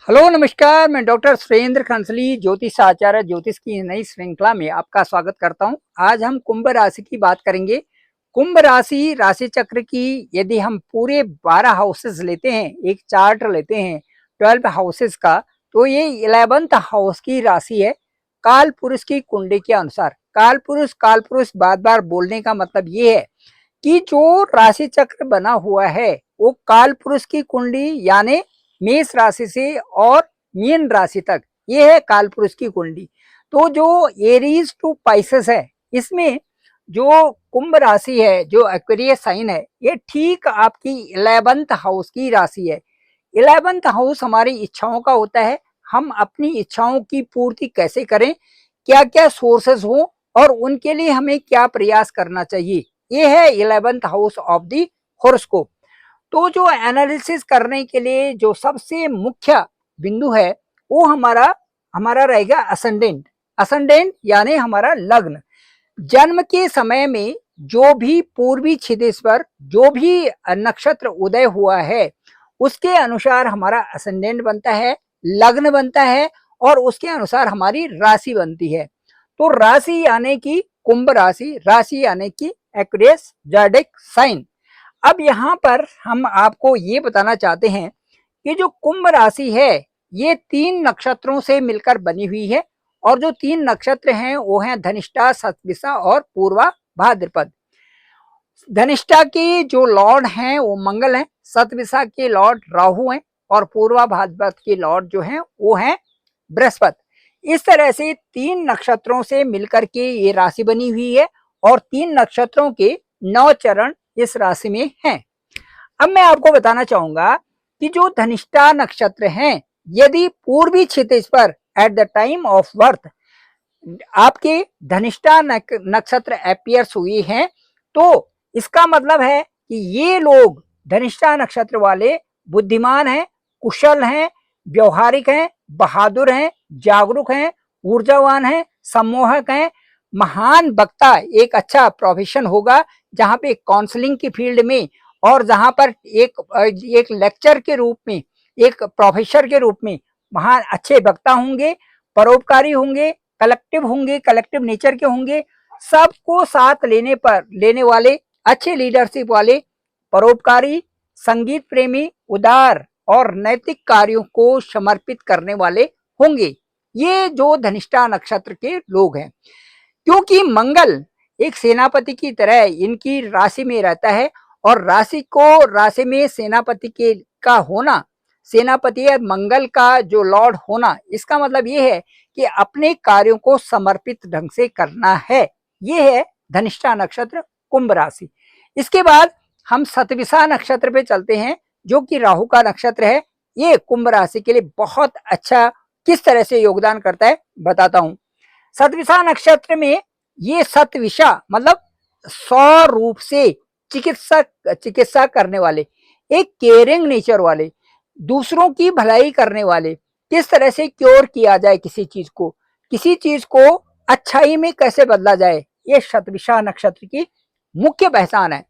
Hello नमस्कार। मैं doctor Surendra खंसली ज्योतिष आचार्य ज्योतिष की नई श्रृंखला में आपका स्वागत करता हूं। आज हम कुंभ राशि की बात करेंगे। कुंभ राशि राशि चक्र की यदि हम पूरे 12 हाउसेस लेते हैं, एक चार्ट लेते हैं 12 हाउसेस का, तो ये 11th हाउस की राशि है। काल पुरुष की कुंडली के अनुसार काल पुरुष बार बार बोलने का मतलब ये है कि जो राशि चक्र बना हुआ है वो काल पुरुष की कुंडली यानी मेष राशि से और मीन राशि तक ये है काल पुरुष की कुंडली। तो जो एरीज टू पाइसेस है, इसमें जो कुंभ राशि है, जो एक्वेरियस साइन है, ये ठीक आपकी 11th हाउस की राशि है। 11th हाउस हमारी इच्छाओं का होता है। हम अपनी इच्छाओं की पूर्ति कैसे करें, क्या क्या सोर्सेस हो और उनके लिए हमें क्या प्रयास करना चाहिए, ये है 11th house of the horoscope. तो जो एनालिसिस करने के लिए जो सबसे मुख्य बिंदु है वो हमारा हमारा रहेगा असेंडेंट। असेंडेंट यानी हमारा लग्न। जन्म के समय में जो भी पूर्वी क्षितिज पर जो भी नक्षत्र उदय हुआ है उसके अनुसार हमारा असेंडेंट बनता है, लग्न बनता है और उसके अनुसार हमारी राशि बनती है। तो राशि यानी कि कुंभ राशि, राशि यानी कि एक्वेरियस ज़ोडिएक साइन। अब यहाँ पर हम आपको ये बताना चाहते हैं कि जो कुंभ राशि है ये 3 नक्षत्रों से मिलकर बनी हुई है और जो 3 नक्षत्र हैं वो हैं धनिष्ठा, शतभिषा और पूर्वा भाद्रपद। धनिष्ठा के जो लॉर्ड हैं वो मंगल हैं, शतभिषा के लॉर्ड राहु हैं और पूर्वा भाद्रपद के लॉर्ड जो हैं वो हैं बृहस्पति। इस तरह से 3 नक्षत्रों से मिलकर के ये राशि बनी हुई है और 3 नक्षत्रों के 9 चरण इस राशि में हैं। अब मैं आपको बताना चाहूंगा कि जो धनिष्ठा नक्षत्र हैं, यदि पूर्वी क्षितिज पर at the time of birth आपके धनिष्ठा नक्षत्र अपीयर्स हुई हैं, तो इसका मतलब है कि ये लोग धनिष्ठा नक्षत्र वाले बुद्धिमान हैं, कुशल हैं, व्यवहारिक हैं, बहादुर हैं, जागरूक हैं, ऊर्जावान हैं, सम्मोहक हैं, महान वक्ता। एक अच्छा प्रोफेशन होगा जहां पे काउंसलिंग की फील्ड में और जहां पर एक लेक्चर के रूप में, एक प्रोफेसर के रूप में महान अच्छे वक्ता होंगे, परोपकारी होंगे, कलेक्टिव होंगे, कलेक्टिव नेचर के होंगे, सबको साथ लेने वाले, अच्छे लीडरशिप वाले, परोपकारी, संगीत प्रेमी, उदार और नैतिक कार्यों को समर्पित करने वाले होंगे। ये जो धनिष्ठा नक्षत्र के लोग हैं, क्योंकि मंगल एक सेनापति की तरह इनकी राशि में रहता है और राशि में सेनापति के का होना, सेनापति या मंगल का जो लॉर्ड होना, इसका मतलब ये है कि अपने कार्यों को समर्पित ढंग से करना है। ये है धनिष्ठा नक्षत्र, कुंभ राशि। इसके बाद हम शतभिषा नक्षत्र पे चलते हैं जो कि राहु का नक्षत्र है। ये कुंभ राशि के लिए बहुत अच्छा किस तरह से योगदान करता है बताता हूं। शतभिषा नक्षत्र में ये शतभिषा मतलब 100 रूप से चिकित्सा करने वाले, एक केयरिंग नेचर वाले, दूसरों की भलाई करने वाले, किस तरह से क्योर किया जाए किसी चीज को अच्छाई में कैसे बदला जाए, ये शतभिषा नक्षत्र की मुख्य पहचान है।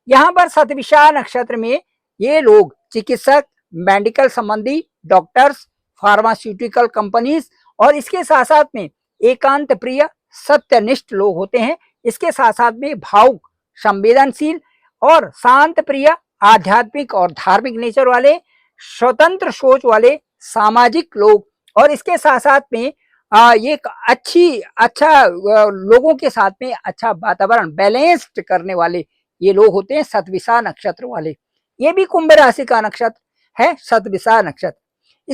यहाँ पर शतभिषा नक्षत्र में ये लोग चिकित्सक, मेडिकल संबंधी, डॉक्टर्स, फार्मास्यूटिकल कंपनीज और इसके साथ साथ में एकांत प्रिय, सत्यनिष्ठ लोग होते हैं। इसके साथ साथ में भावुक, संवेदनशील और शांत प्रिय, आध्यात्मिक और धार्मिक नेचर वाले, स्वतंत्र सोच वाले, सामाजिक लोग और इसके साथ साथ में ये अच्छा लोगों के साथ में अच्छा वातावरण बैलेंस्ड करने वाले ये लोग होते हैं शतभिषा नक्षत्र वाले। ये भी कुंभ राशि का नक्षत्र है, शतभिषा नक्षत्र।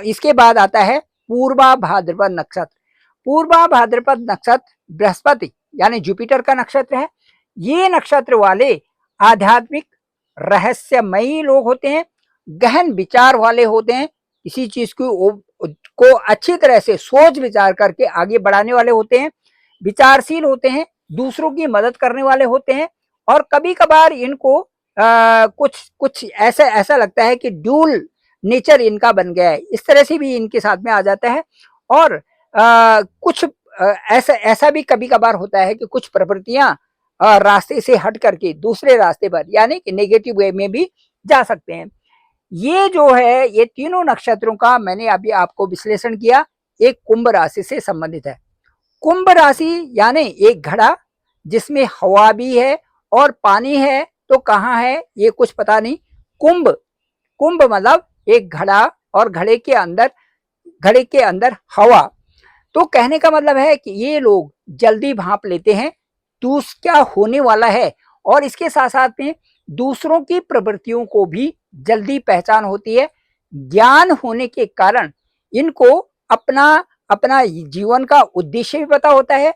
इसके बाद आता है पूर्वा भाद्रपद नक्षत्र। पूर्वा भाद्रपद नक्षत्र बृहस्पति यानी जुपिटर का नक्षत्र है। ये नक्षत्र वाले आध्यात्मिक, रहस्यमयी लोग होते हैं, गहन विचार वाले होते हैं, किसी चीज को अच्छी तरह से सोच विचार करके आगे बढ़ाने वाले होते हैं, विचारशील होते हैं, दूसरों की मदद करने वाले होते हैं और कभी कभार इनको कुछ ऐसा लगता है कि ड्यूल नेचर इनका बन गया है, इस तरह से भी इनके साथ में आ जाता है। और कुछ ऐसा भी कभी कभार होता है कि कुछ प्रवृत्तियां रास्ते से हट करके दूसरे रास्ते पर यानी कि नेगेटिव वे में भी जा सकते हैं। ये जो है ये तीनों नक्षत्रों का मैंने अभी आपको विश्लेषण किया, एक कुंभ राशि से संबंधित है। कुंभ राशि यानी एक घड़ा जिसमें हवा भी है और पानी है, तो कहाँ है ये कुछ पता नहीं। कुंभ, कुंभ मतलब एक घड़ा और घड़े के अंदर हवा। तो कहने का मतलब है कि ये लोग जल्दी भांप लेते हैं क्या होने वाला है, और इसके साथ साथ में दूसरों की प्रवृत्तियों को भी जल्दी पहचान होती है। ज्ञान होने के कारण इनको अपना अपना जीवन का उद्देश्य भी पता होता है,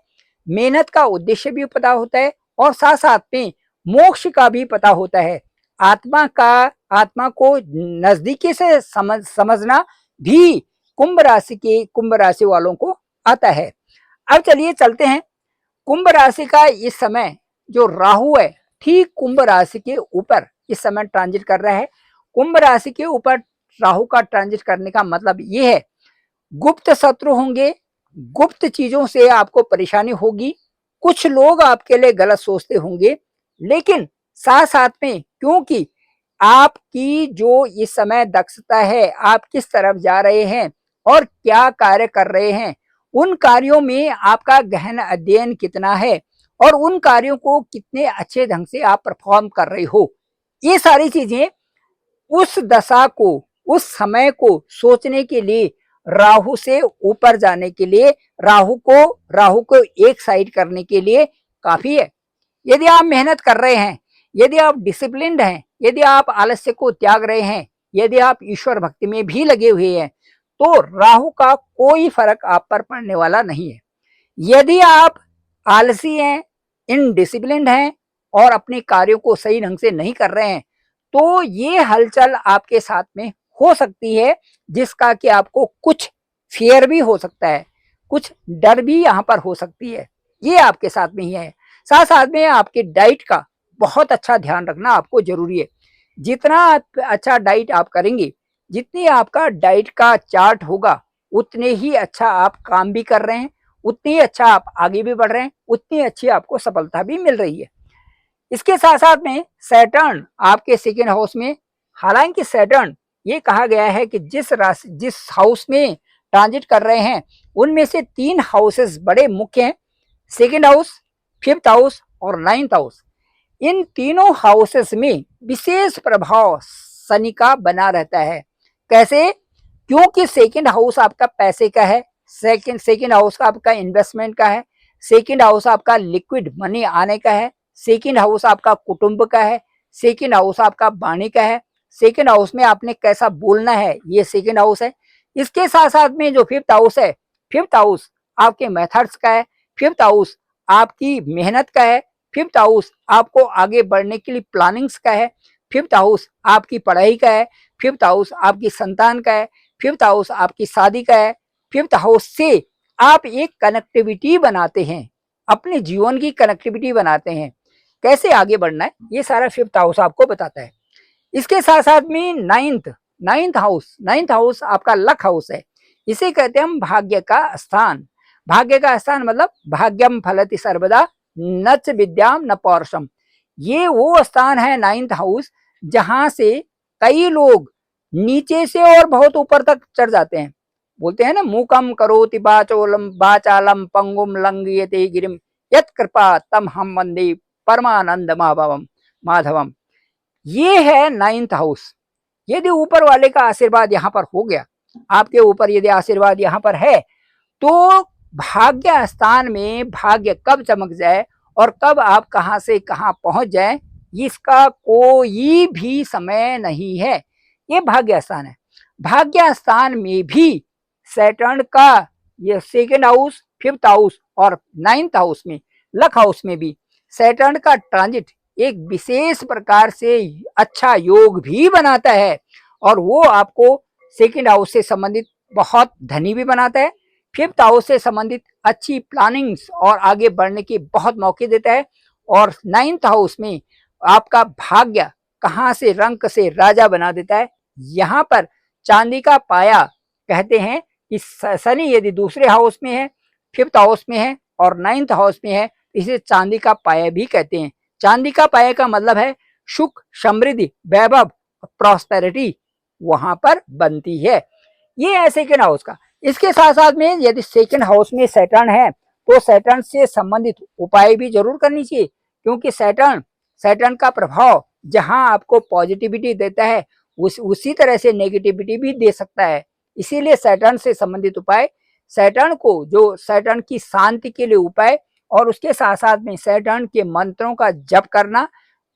मेहनत का उद्देश्य भी पता होता है, और साथ साथ में मोक्ष का भी पता होता है। आत्मा को नजदीकी से समझना भी कुंभ राशि वालों को आता है। अब चलिए चलते हैं। कुंभ राशि का इस समय जो राहु है ठीक कुंभ राशि के ऊपर इस समय ट्रांजिट कर रहा है। कुंभ राशि के ऊपर राहु का ट्रांजिट करने का मतलब ये है, गुप्त शत्रु होंगे, गुप्त चीजों से आपको परेशानी होगी, कुछ लोग आपके लिए गलत सोचते होंगे, लेकिन साथ साथ में क्योंकि आपकी जो इस समय दक्षता है, आप किस तरफ जा रहे हैं और क्या कार्य कर रहे हैं, उन कार्यों में आपका गहन अध्ययन कितना है और उन कार्यों को कितने अच्छे ढंग से आप परफॉर्म कर रहे हो, ये सारी चीजें उस दशा को, उस समय को सोचने के लिए, राहु से ऊपर जाने के लिए, राहु को एक साइड करने के लिए काफी है। यदि आप मेहनत कर रहे हैं, यदि आप डिसिप्लिन्ड हैं, यदि आप आलस्य को त्याग रहे हैं, यदि आप ईश्वर भक्ति में भी लगे हुए हैं, तो राहु का कोई फर्क आप पर पड़ने वाला नहीं है। यदि आप आलसी हैं, इनडिसिप्लिन्ड हैं और अपने कार्यों को सही ढंग से नहीं कर रहे हैं, तो ये हलचल आपके साथ में हो सकती है, जिसका कि आपको कुछ फियर भी हो सकता है, कुछ डर भी यहाँ पर हो सकती है, ये आपके साथ में ही है। साथ साथ में आपके डाइट का बहुत अच्छा ध्यान रखना आपको जरूरी है। जितना अच्छा डाइट आप करेंगे, जितनी आपका डाइट का चार्ट होगा, उतने ही अच्छा आप काम भी कर रहे हैं, उतनी अच्छा आप आगे भी बढ़ रहे हैं, उतनी अच्छी आपको सफलता भी मिल रही है। इसके साथ साथ में सैटर्न आपके सेकेंड हाउस में, हालांकि सैटर्न ये कहा गया है कि जिस हाउस में ट्रांजिट कर रहे हैं उनमें से 3 हाउसेस बड़े मुख्य हैं, सेकेंड हाउस, फिफ्थ हाउस और नाइन्थ हाउस। इन तीनों हाउसेस में विशेष प्रभाव शनि का बना रहता है। कैसे? क्योंकि सेकेंड हाउस आपका पैसे का है, सेकेंड हाउस आपका इन्वेस्टमेंट का है, सेकेंड हाउस आपका लिक्विड मनी आने का है, सेकेंड हाउस आपका कुटुंब का है, सेकेंड हाउस आपका वाणी का है, सेकेंड हाउस में आपने कैसा बोलना है, ये सेकेंड हाउस है। इसके साथ साथ में जो फिफ्थ हाउस है, फिफ्थ हाउस आपके मेथड्स का है, फिफ्थ हाउस आपकी मेहनत का है, फिफ्थ हाउस आपको आगे बढ़ने के लिए प्लानिंग्स का है, फिफ्थ हाउस आपकी पढ़ाई का है, फिफ्थ हाउस आपकी संतान का है, फिफ्थ हाउस आपकी शादी का है। फिफ्थ हाउस से आप एक कनेक्टिविटी बनाते हैं, अपने जीवन की कनेक्टिविटी बनाते हैं, कैसे आगे बढ़ना है, ये सारा फिफ्थ हाउस आपको बताता है। इसके साथ साथ में नाइन्थ हाउस आपका लक हाउस है। इसे कहते हैं हम भाग्य का स्थान। भाग्य का स्थान मतलब भाग्यम फलति सर्वदा नच विद्याम न पौरुषम। ये वो स्थान है नाइन्थ हाउस जहां से कई लोग नीचे से और बहुत ऊपर तक चढ़ जाते हैं। बोलते हैं ना, मूकम करोति बाचालम पंगुम लंघयते गिरिम यत् कृपा तम हम वंदे परमानंद माधवम। ये है नाइन्थ हाउस। यदि ऊपर वाले का आशीर्वाद यहाँ पर हो गया, आपके ऊपर यदि आशीर्वाद यहाँ पर है, तो भाग्य स्थान में भाग्य कब चमक जाए और कब आप कहां से कहां पहुंच जाए, इसका कोई भी समय नहीं है। ये भाग्य स्थान है। भाग्य स्थान में भी सैटर्न का ये सेकेंड हाउस, फिफ्थ हाउस और नाइन्थ हाउस में, लक हाउस में भी सैटर्न का ट्रांजिट एक विशेष प्रकार से अच्छा योग भी बनाता है, और वो आपको सेकेंड हाउस से संबंधित बहुत धनी भी बनाता है, फिफ्थ हाउस से संबंधित अच्छी प्लानिंग्स और आगे बढ़ने के बहुत मौके देता है, और नाइन्थ हाउस में आपका भाग्य कहां से रंक से राजा बना देता है। यहाँ पर चांदी का पाया कहते हैं कि शनि यदि दूसरे हाउस में है, फिफ्थ हाउस में है और नाइन्थ हाउस में है, इसे चांदी का पाया भी कहते हैं। चांदी का पाया का मतलब है सुख, समृद्धि, वैभव, प्रॉस्पेरिटी। वहां पर बनती है। ये है सेकंड हाउस का। इसके साथ साथ में यदि सेकंड हाउस में सैटर्न है तो सैटर्न से संबंधित उपाय भी जरूर करनी चाहिए, क्योंकि सैटर्न सैटर्न का प्रभाव जहां आपको पॉजिटिविटी देता है उसी तरह से नेगेटिविटी भी दे सकता है। इसीलिए सैटर्न से संबंधित उपाय, सैटर्न को जो सैटर्न की शांति के लिए उपाय, और उसके साथ साथ में सैटर्न के मंत्रों का जप करना,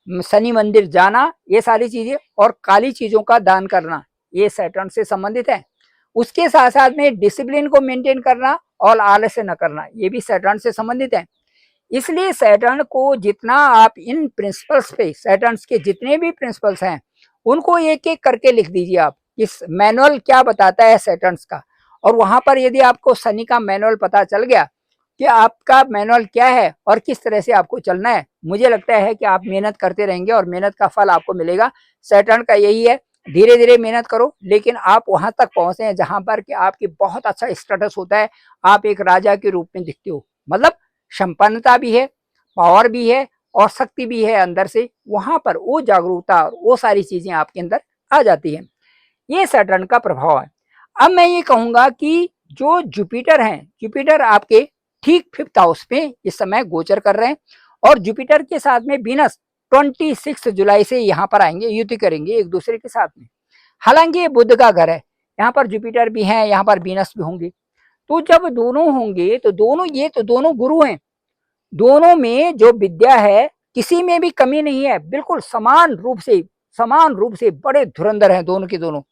शनि मंदिर जाना, ये सारी चीजें, और काली चीजों का दान करना, ये सैटर्न से संबंधित है। उसके साथ साथ में डिसिप्लिन को मेंटेन करना और आलस्य न करना, ये भी सैटर्न से संबंधित है। इसलिए सैटर्न को जितना आप इन प्रिंसिपल्स पे, सैटर्न के जितने भी प्रिंसिपल्स हैं उनको एक एक करके लिख दीजिए आप, इस मैनुअल क्या बताता है सैटर्न का। और वहां पर यदि आपको शनि का मैनुअल पता चल गया कि आपका मैनुअल क्या है और किस तरह से आपको चलना है, मुझे लगता है कि आप मेहनत करते रहेंगे और मेहनत का फल आपको मिलेगा। सैटर्न का यही है, धीरे धीरे मेहनत करो, लेकिन आप वहां तक पहुंचे हैं जहां पर कि आपकी बहुत अच्छा स्टेटस होता है, आप एक राजा के रूप में दिखते हो, मतलब संपन्नता भी है, पावर भी है और शक्ति भी है अंदर से, वहां पर वो जागरूकता और वो सारी चीजें आपके अंदर आ जाती है। ये सैटर्न का प्रभाव है। अब मैं ये कहूंगा कि जो जुपिटर हैं, जुपिटर आपके ठीक 5th हाउस में इस समय गोचर कर रहे हैं, और जुपिटर के साथ में वीनस 26 जुलाई से यहाँ पर आएंगे, युति करेंगे एक दूसरे के साथ में। हालांकि ये बुध का घर है, यहाँ पर जुपिटर भी है, यहाँ पर वीनस भी होंगे। तो जब दोनों होंगे तो दोनों गुरु हैं, दोनों में जो विद्या है किसी में भी कमी नहीं है, बिल्कुल समान रूप से बड़े धुरंधर हैं दोनों के दोनों,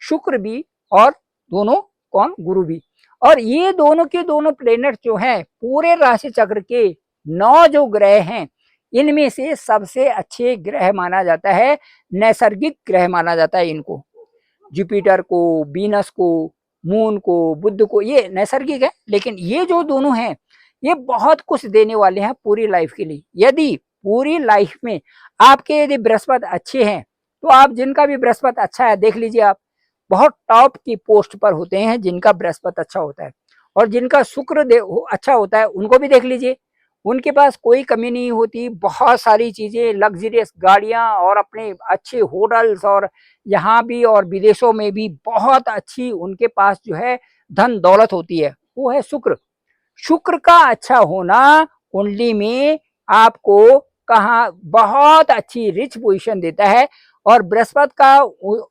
शुक्र भी और दोनों कौन, गुरु भी। और ये दोनों के दोनों प्लेनेट जो हैं पूरे राशि चक्र के 9 जो ग्रह हैं, इनमें से सबसे अच्छे ग्रह माना जाता है, नैसर्गिक ग्रह माना जाता है इनको, जुपिटर को, वीनस को, मून को, बुध को, ये नैसर्गिक है। लेकिन ये जो दोनों हैं ये बहुत कुछ देने वाले हैं पूरी लाइफ के लिए। यदि पूरी लाइफ में आपके यदि बृहस्पति अच्छे हैं तो आप, जिनका भी बृहस्पति अच्छा है देख लीजिए आप, बहुत टॉप की पोस्ट पर होते हैं जिनका बृहस्पति अच्छा होता है। और जिनका शुक्र अच्छा होता है उनको भी देख लीजिए, उनके पास कोई कमी नहीं होती, बहुत सारी चीजें, लग्जरियस गाड़ियां और अपने अच्छे होटल्स, और यहाँ भी और विदेशों में भी बहुत अच्छी उनके पास जो है धन दौलत होती है। वो है शुक्र। शुक्र का अच्छा होना कुंडली में आपको कहाँ बहुत अच्छी रिच पोजीशन देता है, और बृहस्पति का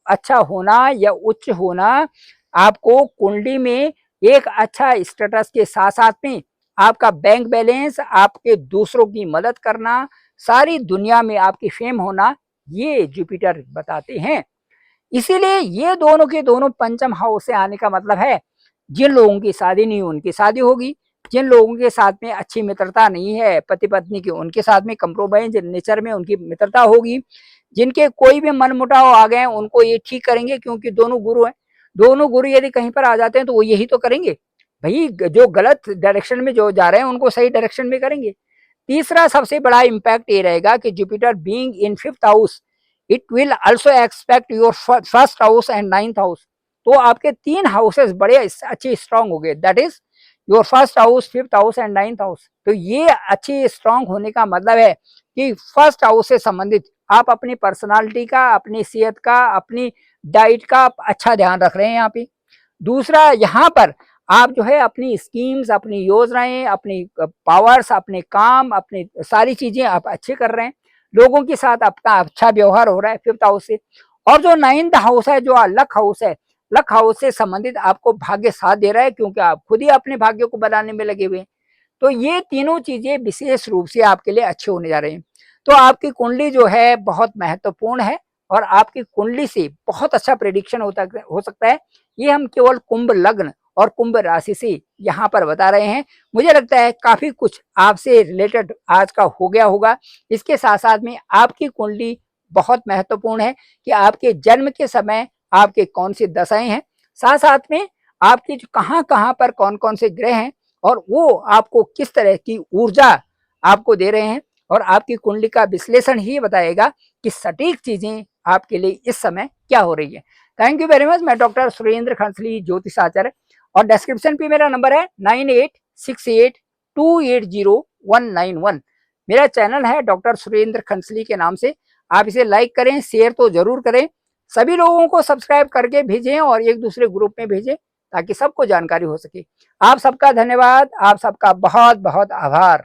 अच्छा होना या उच्च होना आपको कुंडली में एक अच्छा स्टेटस के साथ साथ में आपका बैंक बैलेंस, आपके दूसरों की मदद करना, सारी दुनिया में आपकी फेम होना, ये जुपिटर बताते हैं। इसीलिए ये दोनों के दोनों पंचम हाउस से आने का मतलब है, जिन लोगों की शादी नहीं उनकी शादी होगी, जिन लोगों के साथ में अच्छी मित्रता नहीं है पति पत्नी की, उनके साथ में कंप्रोमाइज नेचर में उनकी मित्रता होगी। जिनके कोई भी मनमुटाव आ गए उनको ये ठीक करेंगे, क्योंकि दोनों गुरु हैं। दोनों गुरु यदि कहीं पर आ जाते हैं तो वो यही तो करेंगे भाई, जो गलत डायरेक्शन में जो जा रहे हैं उनको सही डायरेक्शन में करेंगे। तीसरा सबसे बड़ा इम्पैक्ट ये रहेगा कि Jupiter being in 5th house, it will also expect your 1st house and 9th house. तो आपके 3 हाउसेस बड़े अच्छे स्ट्रांग हो गए, that is your 1st house, 5th house and 9th house. तो ये अच्छे स्ट्रांग होने का मतलब है कि 1st हाउस से संबंधित आप अपनी पर्सनालिटी का, अपनी सेहत का, अपनी डाइट का अच्छा ध्यान रख रहे हैं यहाँ पे। दूसरा, यहाँ पर आप जो है अपनी स्कीम्स, अपनी योजनाएं, अपनी पावर्स, अपने काम, अपनी सारी चीजें आप अच्छे कर रहे हैं, लोगों के साथ आपका अच्छा व्यवहार हो रहा है 5th हाउस से। और जो 9th हाउस है, जो लक हाउस है, लक हाउस से संबंधित आपको भाग्य साथ दे रहा है, क्योंकि आप खुद ही अपने भाग्य को बनाने में लगे हुए हैं। तो ये तीनों चीजें विशेष रूप से आपके लिए अच्छे होने जा रहे हैं। तो आपकी कुंडली जो है बहुत महत्वपूर्ण है, और आपकी कुंडली से बहुत अच्छा प्रेडिक्शन हो सकता है। ये हम केवल कुंभ लग्न और कुंभ राशि से यहाँ पर बता रहे हैं। मुझे लगता है काफी कुछ आपसे रिलेटेड आज का हो गया होगा। इसके साथ साथ में आपकी कुंडली बहुत महत्वपूर्ण है कि आपके जन्म के समय आपके कौन सी दशाएं हैं, साथ साथ में आपकी कहाँ कहाँ पर कौन कौन से ग्रह हैं, और वो आपको किस तरह की ऊर्जा आपको दे रहे हैं। और आपकी कुंडली का विश्लेषण ही बताएगा कि सटीक चीजें आपके लिए इस समय क्या हो रही है। Thank you very much. मैं डॉक्टर सुरेंद्र खंसली, ज्योतिष आचार्य, और डिस्क्रिप्शन पे मेरा नंबर है 9868280191। मेरा चैनल है डॉक्टर सुरेंद्र खंसली के नाम से। आप इसे लाइक करें, शेयर तो जरूर करें, सभी लोगों को सब्सक्राइब करके भेजें और एक दूसरे ग्रुप में भेजें ताकि सबको जानकारी हो सके। आप सबका धन्यवाद, आप सबका बहुत बहुत आभार।